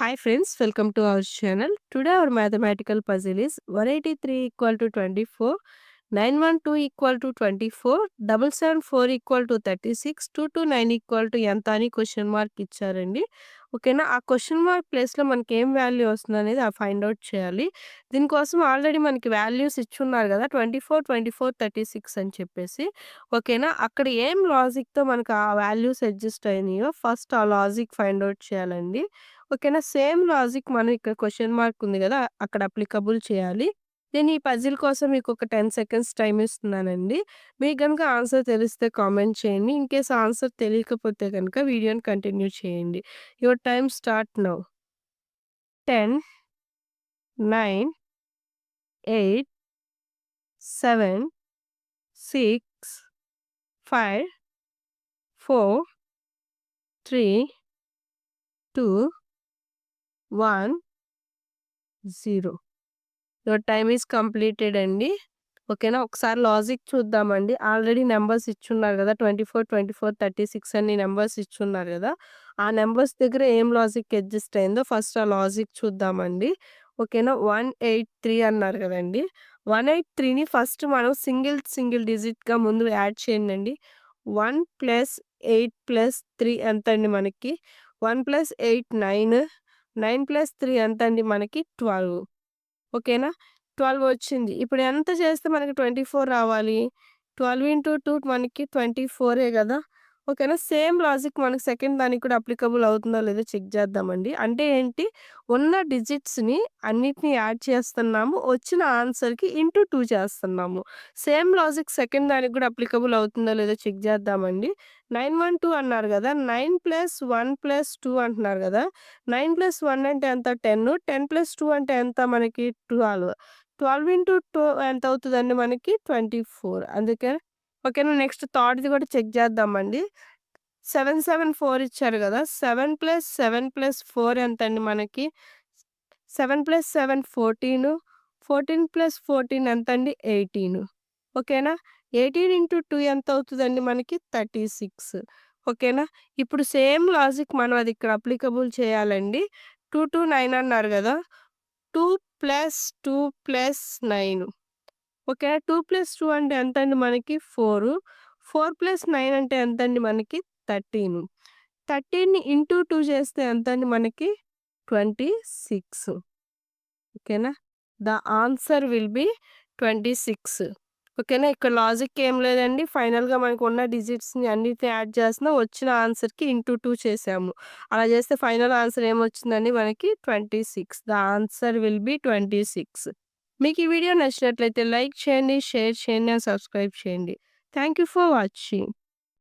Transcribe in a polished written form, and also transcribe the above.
Hi friends, welcome to our channel. Today our mathematical puzzle is 183 equal to 24, 912 equal to 24, 774 equal to 36, 229 equal to ఎంత అని question mark ఇచ్చారండి. ఓకేనా? ఆ question mark ప్లేస్‌లో మనకి ఏం వాల్యూ వస్తుందనేది ఫైండ్ ఔట్ చేయాలి. దీనికోసం ఆల్రెడీ మనకి వాల్యూస్ ఇచ్చున్నారు కదా! 24, 24, 36 అని చెప్పేసి. ఓకేనా? అక్కడ ఏం లాజిక్‌తో మనకు ఆ వాల్యూస్ అడ్జస్ట్ అయినాయో ఫస్ట్ ఆ లాజిక్ ఫైండ్ ఔట్ చేయాలండి. ఓకేనా. సేమ్ లాజిక్ మనం ఇక్కడ క్వెషన్ మార్క్ ఉంది గదా! అక్కడ అప్లికబుల్ చేయాలి. నేను ఈ పజిల్ కోసం మీకొక 10 సెకండ్స్ టైమ్ ఇస్తున్నానండి. మీకు గనుక ఆన్సర్ తెలిస్తే కామెంట్ చేయండి. ఇన్‌కేస్ ఆన్సర్ తెలియకపోతే గనుక వీడియోని కంటిన్యూ చేయండి. Your time start now. 10, 9, 8, 7, 6, 5, 4, 3, 2, 1, 0. Your time is completed అండి. ఓకేనా. ఒకసారి లాజిక్ చూద్దామండి. ఆల్రెడీ నంబర్స్ ఇచ్చున్నారు గదా! 24, 24, 36 అని నంబర్స్ ఇచ్చున్నారు గదా! ఆ నంబర్స్ దగ్గర ఏం లాజిక్ అడ్జస్ట్ అయిందో ఫస్ట్ ఆ లాజిక్ చూద్దామండి. ఓకేనా. 183 అన్నారు గదండీ! 183ని ఫస్ట్ మనం సింగిల్ డిజిట్‌గా ముందు యాడ్ చేయండండి. 1 + 8 + 3 ఎంతండి మనకి? 1 + 8 9, 9 + 3 ఎంతండి మనకి? 12. ఓకేనా. 12 వచ్చింది. ఇప్పుడు ఎంత చేస్తే మనకి 24 రావాలి? 12 ఇంటూ 2 మనకి 24 గదా! ఓకేనా. సేమ్ లాజిక్ మనకి సెకండ్ దానికి కూడా అప్లికబుల్ అవుతుందో లేదో చెక్ చేద్దామండి. అంటే ఏంటి? ఉన్న డిజిట్స్‌ని అన్నిటిని యాడ్ చేస్తున్నాము. వచ్చిన ఆన్సర్‌కి ఇంటూ 2 చేస్తున్నాము. సేమ్ లాజిక్ సెకండ్ దానికి కూడా అప్లికబుల్ అవుతుందో లేదో చెక్ చేద్దామండి. 912 అన్నారు గదా! 9 + 1 + 2 అంటున్నారు గదా! 9 + 1 అంటే ఎంత? 10. 10 + 2 అంటే ఎంత మనకి? 12. 12 ఇంటూ 2 ఎంతవుతదండి మనకి? 24. అందుకే ఓకేనా. నెక్స్ట్ థర్డ్‌ది కూడా చెక్ చేద్దామండి. 774 ఇచ్చారు గదా! 7 + 7 + 4 ఎంతండి మనకి? 7 + 7 14. 14 + 14 ఎంతండి? 18. ఓకేనా. 18 ఇంటూ 2 ఎంతవుతదండి మనకి? 36. ఓకేనా. ఇప్పుడు సేమ్ లాజిక్ మనం అది ఇక్కడ అప్లికబుల్ చేయాలండి. 2, 2, 9 అన్నారు గదా! 2 + 2 + 9. ఓకే. 2 + 2 అంటే ఎంతండి మనకి? 4. 4 + 9 అంటే ఎంతండి మనకి? 13. 13ని ఇంటూ 2 చేస్తే ఎంతండి మనకి? 26. ఓకేనా. The answer will be 26. ఓకేనా. ఇక్కడ లాజిక్ ఏం లేదండి. ఫైనల్‌గా మనకున్న డిజిట్స్‌ని అన్నిటిని యాడ్ చేస్తున్నాం. వచ్చిన ఆన్సర్‌కి ఇంటూ 2 చేసాము. అలా చేస్తే ఫైనల్ ఆన్సర్ ఏమొచ్చిందండి మనకి? 26. The answer will be 26. మీకు ఈ వీడియో నచ్చినట్లయితే లైక్ చేయండి, షేర్ చేయండి అండ్ సబ్స్క్రైబ్ చేయండి. Thank you for watching.